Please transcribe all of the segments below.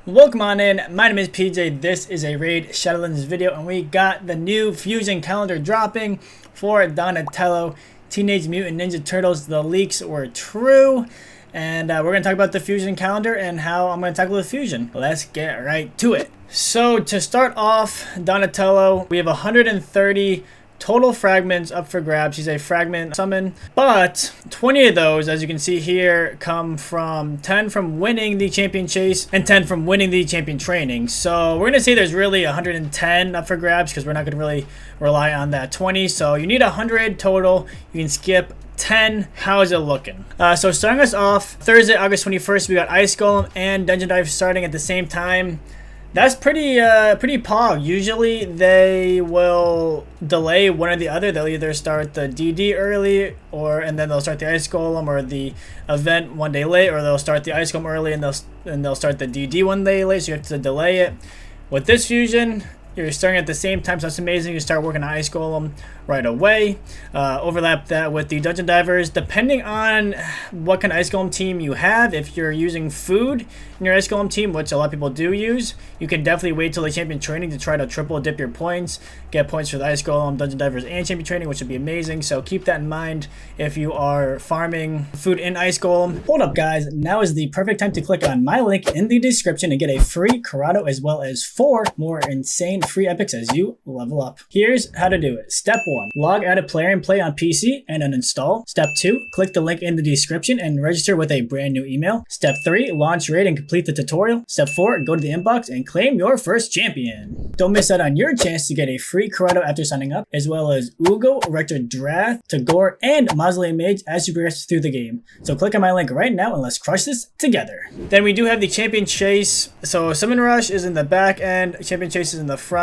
Welcome on in, my name is PJ, this is a Raid Shadowlands video, and we got the new Fusion calendar dropping for Donatello, Teenage Mutant Ninja Turtles. The leaks were true, and we're going to talk about the Fusion calendar and how I'm going to tackle the Fusion. Let's get right to it. So to start off, Donatello, we have 130 total fragments up for grabs. He's a fragment summon, but 20 of those, as you can see here, come from 10 from winning the champion chase and 10 from winning the champion training. So we're gonna say there's really 110 up for grabs because we're not gonna really rely on that 20. So you need 100 total. You can skip 10. How is it looking? So starting us off, Thursday, August 21st, we got Ice Golem and Dungeon Dive starting at the same time. That's pretty pog. Usually they will delay one or the other. They'll either start the DD early, and then they'll start the Ice Golem or the event one day late, or they'll start the Ice Golem early and they'll start the DD one day late. So you have to delay it. With this fusion, you're starting at the same time, so that's amazing. You start working on Ice Golem right away. Overlap that with the Dungeon Divers. Depending on what kind of Ice Golem team you have, if you're using food in your Ice Golem team, which a lot of people do use, you can definitely wait till the champion training to try to triple dip your points. Get points for the Ice Golem, Dungeon Divers, and champion training, which would be amazing. So keep that in mind if you are farming food in Ice Golem. Hold up, guys. Now is the perfect time to click on my link in the description and get a free Karato as well as 4 more insane free epics as you level up. Here's how to do it. Step 1, log out of Player and Play on PC and uninstall. Step 2, click the link in the description and register with a brand new email. Step 3, launch raid and complete the tutorial. Step 4, go to the inbox and claim your first champion. Don't miss out on your chance to get a free Karato after signing up, as well as Uugo, Rector Drath, Tagoar, and Mausoleum Mage as you progress through the game. So click on my link right now and let's crush this together. Then we do have the champion chase. So Summon Rush is in the back end, champion chase is in the front.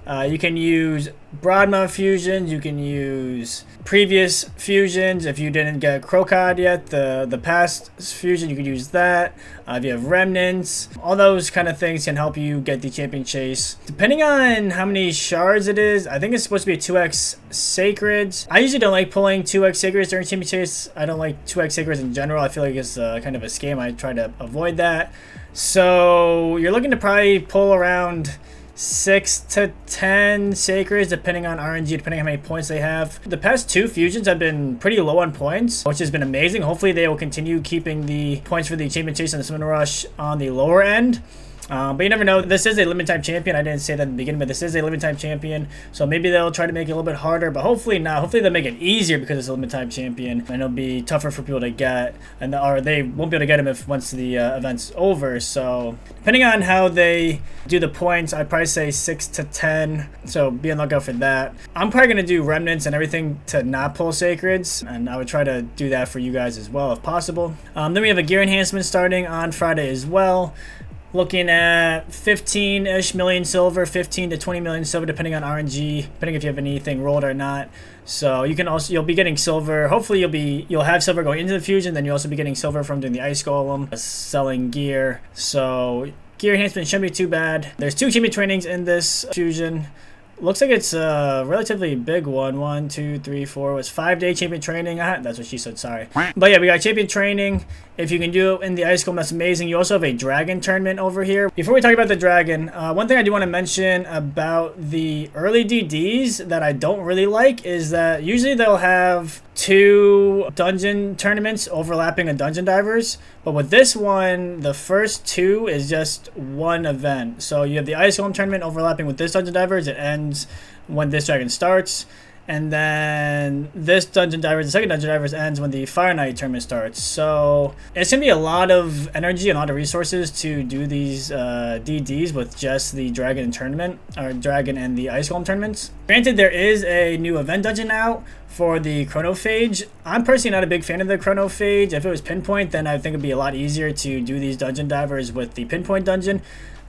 You can use Broadmouth fusions, you can use previous fusions. If you didn't get Crocod yet, the past fusion, you could use that. If you have remnants, all those kind of things can help you get the champion chase. Depending on how many shards it is, I think it's supposed to be a 2x sacreds. I usually don't like pulling 2x sacreds during champion chase. I don't like 2x sacreds in general. I feel like it's kind of a scam. I try to avoid that. So you're looking to probably pull around 6 to 10 sacreds, depending on RNG, depending on how many points they have. The past 2 fusions have been pretty low on points, which has been amazing. Hopefully they will continue keeping the points for the champion chase and the Summon Rush on the lower end. But you never know. This is a limited time champion. I didn't say that in the beginning, but this is a limited time champion. So maybe they'll try to make it a little bit harder, but hopefully not. Hopefully they'll make it easier because it's a limited time champion, and it'll be tougher for people to get, or they won't be able to get him if once the event's over. So depending on how they do the points, I'd probably say 6 to 10. So be on the lookout for that. I'm probably gonna do remnants and everything to not pull sacreds, and I would try to do that for you guys as well if possible. Then we have a gear enhancement starting on Friday as well. Looking at 15-ish million silver, 15 to 20 million silver, depending on RNG, depending if you have anything rolled or not. So you can also, you'll be getting silver. Hopefully you'll have silver going into the fusion. Then you'll also be getting silver from doing the Ice Golem, selling gear. So gear enhancement shouldn't be too bad. There's 2 champion trainings in this fusion. Looks like it's a relatively big one. 1, 2, 3, 4. It was 5-day champion training. That's what she said, sorry. But yeah, we got champion training. If you can do it in the Ice Golem, that's amazing. You also have a dragon tournament over here. Before we talk about the dragon, one thing I do want to mention about the early DDs that I don't really like is that usually they'll have 2 dungeon tournaments overlapping a Dungeon Divers. But with this one, the first 2 is just one event. So you have the Ice Golem tournament overlapping with this Dungeon Divers. It ends when this dragon starts. And then this Dungeon Divers, the second Dungeon Divers, ends when the Fire Knight tournament starts. So it's going to be a lot of energy and a lot of resources to do these DDs with just the Dragon tournament, or Dragon and the Ice Golem tournaments. Granted, there is a new event dungeon out for the Chronophage. I'm personally not a big fan of the Chronophage. If it was Pinpoint, then I think it'd be a lot easier to do these Dungeon Divers with the Pinpoint dungeon.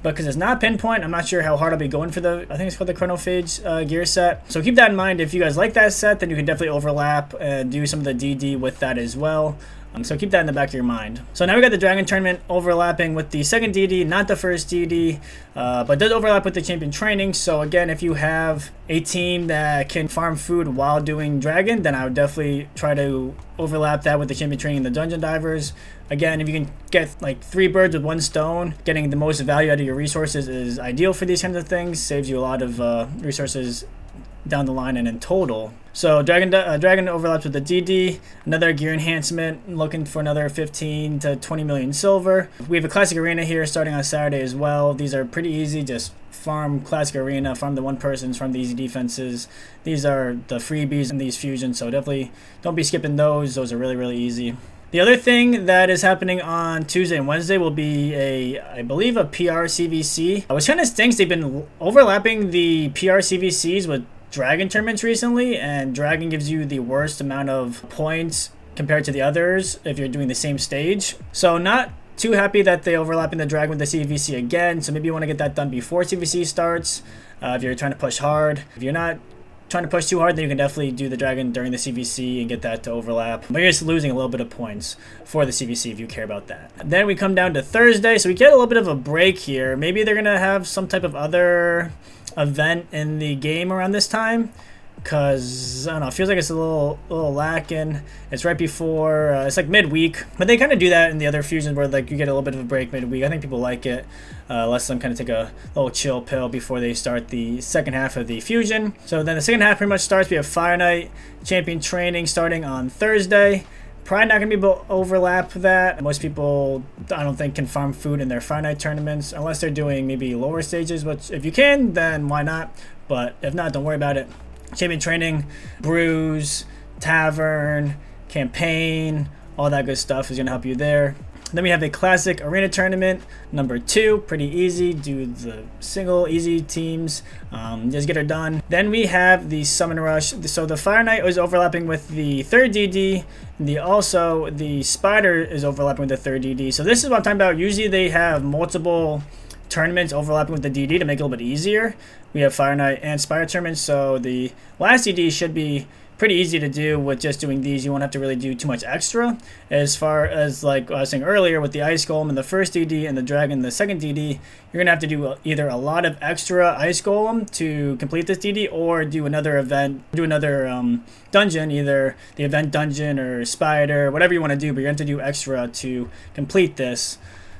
But because it's not Pinpoint, I'm not sure how hard I'll be going for I think it's called the Chronophage gear set. So keep that in mind. If you guys like that set, then you can definitely overlap and do some of the DD with that as well. So keep that in the back of your mind. So now we got the Dragon Tournament overlapping with the second DD, not the first DD, but does overlap with the Champion Training. So again, if you have a team that can farm food while doing Dragon, then I would definitely try to overlap that with the Champion Training and the Dungeon Divers. Again, if you can get like 3 birds with 1 stone, getting the most value out of your resources is ideal for these kinds of things. Saves you a lot of resources down the line and in total. So Dragon overlaps with the DD, another gear enhancement, looking for another 15 to 20 million silver. We have a Classic Arena here starting on Saturday as well. These are pretty easy, just farm Classic Arena, farm the 1-persons, farm the easy defenses. These are the freebies in these fusions, so definitely don't be skipping those. Those are really, really easy. The other thing that is happening on Tuesday and Wednesday will be I believe a PR CVC, which kind of stinks. They've been overlapping the PR CVCs with Dragon tournaments recently, and Dragon gives you the worst amount of points compared to the others if you're doing the same stage. So not too happy that they overlapping the Dragon with the CVC again, so maybe you want to get that done before CVC starts if you're trying to push hard. If you're not trying to push too hard, then you can definitely do the Dragon during the CVC and get that to overlap. But you're just losing a little bit of points for the CVC if you care about that. Then we come down to Thursday, so we get a little bit of a break here. Maybe they're going to have some type of other event in the game around this time, because I don't know, it feels like it's a little lacking. It's right before it's like midweek, but they kind of do that in the other fusions where like you get a little bit of a break midweek. I think people like it, lets them kind of take a little chill pill before they start the second half of the fusion. So then the second half pretty much starts. We have Fire Knight Champion Training starting on Thursday. Probably not going to be able to overlap that. Most people, I don't think, can farm food in their Fire Knight tournaments unless they're doing maybe lower stages, which if you can, then why not? But if not, don't worry about it. Champion Training, Brews, Tavern, Campaign, all that good stuff is going to help you there. Then we have a Classic Arena Tournament, number 2. Pretty easy. Do the single, easy teams. Just get her done. Then we have the Summon Rush. So the Fire Knight is overlapping with the 3rd DD. The Spider is overlapping with the 3rd DD. So this is what I'm talking about. Usually they have multiple tournaments overlapping with the DD to make it a little bit easier. We have Fire Knight and Spider tournaments. So the last DD should be pretty easy to do with just doing these. You won't have to really do too much extra. As far as like I was saying earlier with the Ice Golem in the first DD and the Dragon the second DD, you're gonna have to do either a lot of extra Ice Golem to complete this DD, or do another event, do another dungeon, either the event dungeon or Spider, whatever you want to do, but you're going to have to do extra to complete this.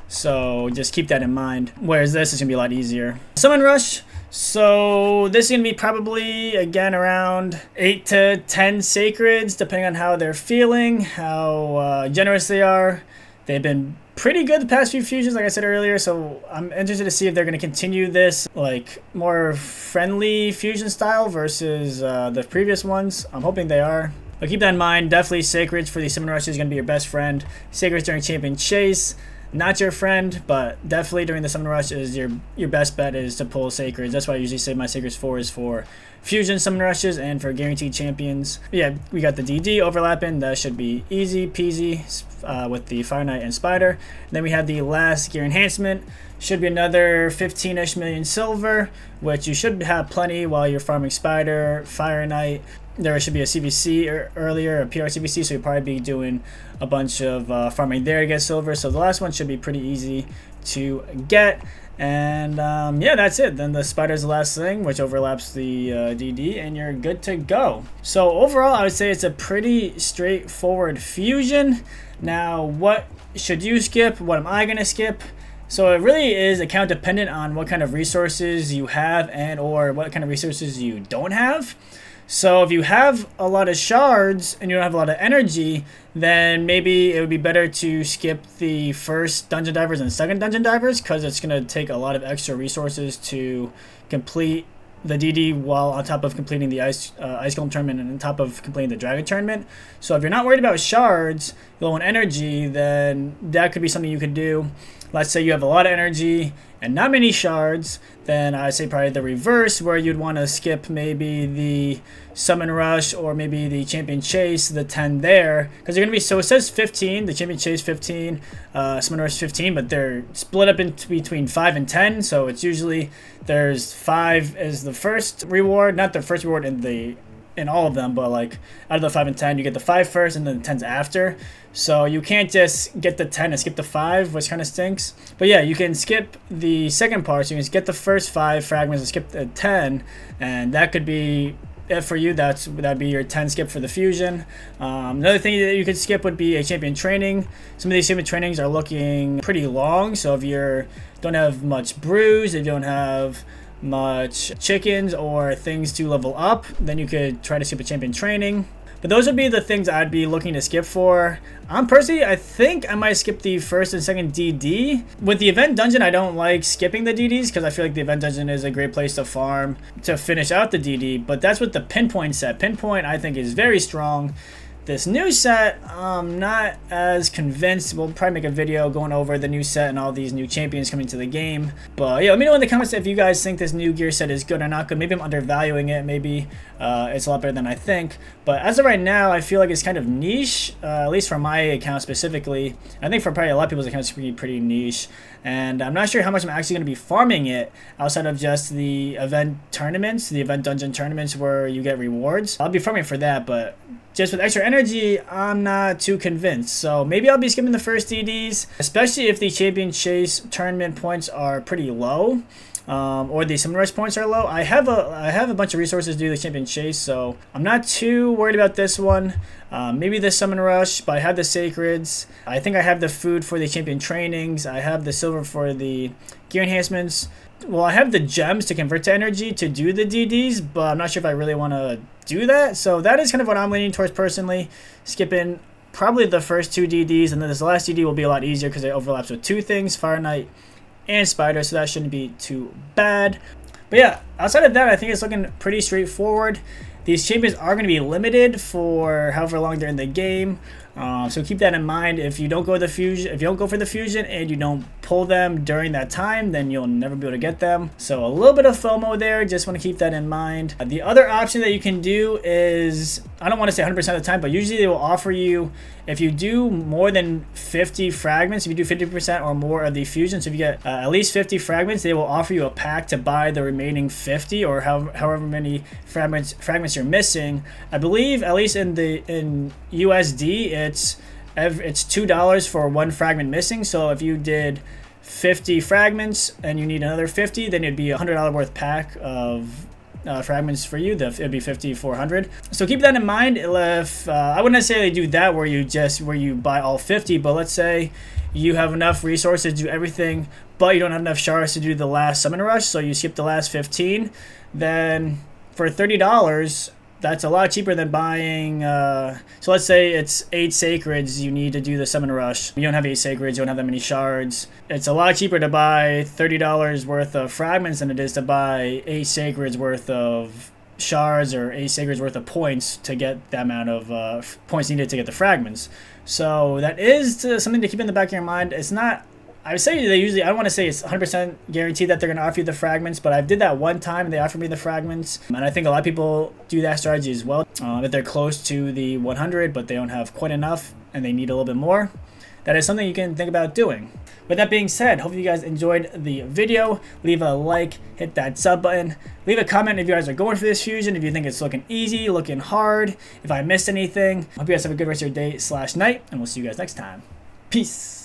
So just keep that in mind. Whereas this is going to be a lot easier. Summon Rush. So this is going to be probably, again, around 8 to 10 Sacreds, depending on how they're feeling, how generous they are. They've been pretty good the past few fusions, like I said earlier, so I'm interested to see if they're going to continue this like more friendly fusion style versus the previous ones. I'm hoping they are. But keep that in mind. Definitely Sacreds for the Summon Rush is going to be your best friend. Sacreds during Champion Chase, not your friend, but definitely during the Summon Rush is your best bet is to pull Sacreds. That's why I usually say my Sacreds 4 is for Fusion Summon Rushes and for Guaranteed Champions. But yeah, we got the DD overlapping. That should be easy peasy with the Fire Knight and Spider. And then we have the last Gear Enhancement. Should be another 15-ish million silver, which you should have plenty while you're farming Spider, Fire Knight. There should be a CVC earlier, a PR CVC, so you'll probably be doing a bunch of farming there to get silver. So the last one should be pretty easy to get. And yeah, that's it. Then the Spider's the last thing, which overlaps the DD, and you're good to go. So overall, I would say it's a pretty straightforward fusion. Now, what should you skip? What am I going to skip? So it really is account dependent on what kind of resources you have and or what kind of resources you don't have. So if you have a lot of shards and you don't have a lot of energy, then maybe it would be better to skip the first Dungeon Divers and second Dungeon Divers, because it's going to take a lot of extra resources to complete the DD while on top of completing the Ice Golem tournament and on top of completing the Dragon tournament. So if you're not worried about shards, low on energy, then that could be something you could do. Let's say you have a lot of energy and not many shards, then I'd say probably the reverse, where you'd want to skip maybe the Summon Rush or maybe the Champion Chase, the 10 there, because you're going to be, so it says 15, the Champion Chase 15, Summon Rush 15, but they're split up into between 5 and 10, so it's usually there's 5 as the first reward, not the first reward in in all of them, but like out of the 5 and 10, you get the 5 first and then the 10s after. So you can't just get the 10 and skip the 5, which kind of stinks. But yeah, you can skip the second part. So you can get the first 5 fragments and skip the 10, and that could be it for you. That'd be your 10 skip for the fusion. Another thing that you could skip would be a champion training. Some of these champion trainings are looking pretty long. So if you don't have much brews, if you don't have much chickens or things to level up, then you could try to skip a champion training. But those would be the things I'd be looking to skip for. Personally, I think I might skip the first and second DD. With the event dungeon, I don't like skipping the DDs because I feel like the event dungeon is a great place to farm to finish out the DD. But that's with the pinpoint set. Pinpoint, I think, is very strong. This new set, I'm not as convinced. We'll probably make a video going over the new set and all these new champions coming to the game. But yeah, let me know in the comments if you guys think this new gear set is good or not good. Maybe I'm undervaluing it. Maybe it's a lot better than I think. But as of right now, I feel like it's kind of niche, at least for my account specifically. I think for probably a lot of people's accounts, it's pretty niche. And I'm not sure how much I'm actually going to be farming it outside of just the event tournaments, the event dungeon tournaments where you get rewards. I'll be farming for that, but just with extra energy, I'm not too convinced. So maybe I'll be skipping the first DDs, especially if the champion chase tournament points are pretty low. Or the summon rush points are low. I have a bunch of resources to do the champion chase, so I'm not too worried about this one. Maybe the summon rush, but I have the sacreds. I think I have the food for the champion trainings. I have the silver for the gear enhancements. Well, I have the gems to convert to energy to do the DDs, but I'm not sure if I really want to do that. So that is kind of what I'm leaning towards personally. Skipping probably the first 2 DDs, and then this last DD will be a lot easier because it overlaps with 2 things, Fire Knight and Spider, so that shouldn't be too bad. But yeah, outside of that, I think it's looking pretty straightforward. These champions are going to be limited for however long they're in the game. So keep that in mind. If you don't go for the fusion and you don't pull them during that time, then you'll never be able to get them. So a little bit of FOMO there. Just want to keep that in mind. The other option that you can do is, I don't want to say 100% of the time, but usually they will offer you, if you do more than 50 fragments, if you do 50% or more of the fusion, so if you get at least 50 fragments, they will offer you a pack to buy the remaining 50 or however many fragments you're missing. I believe, at least in USD, it's $2 for 1 fragment missing. So if you did 50 fragments and you need another 50, then it'd be a $100 worth pack of fragments for you. It'd be 50 for 100. So keep that in mind. If I wouldn't necessarily do that where you buy all 50, but let's say you have enough resources to do everything, but you don't have enough shards to do the last summon rush, so you skip the last 15, then for $30, that's a lot cheaper than buying, so let's say it's 8 sacreds you need to do the summon rush. You don't have 8 sacreds, you don't have that many shards. It's a lot cheaper to buy $30 worth of fragments than it is to buy 8 sacreds worth of shards or 8 sacreds worth of points to get that amount of points needed to get the fragments. So that is something to keep in the back of your mind. It's not, I would say I don't want to say it's 100% guaranteed that they're going to offer you the fragments, but I did that one time and they offered me the fragments. And I think a lot of people do that strategy as well. If they're close to the 100, but they don't have quite enough and they need a little bit more, that is something you can think about doing. With that being said, hope you guys enjoyed the video. Leave a like, hit that sub button. Leave a comment if you guys are going for this fusion, if you think it's looking easy, looking hard, if I missed anything. Hope you guys have a good rest of your day/night, and we'll see you guys next time. Peace.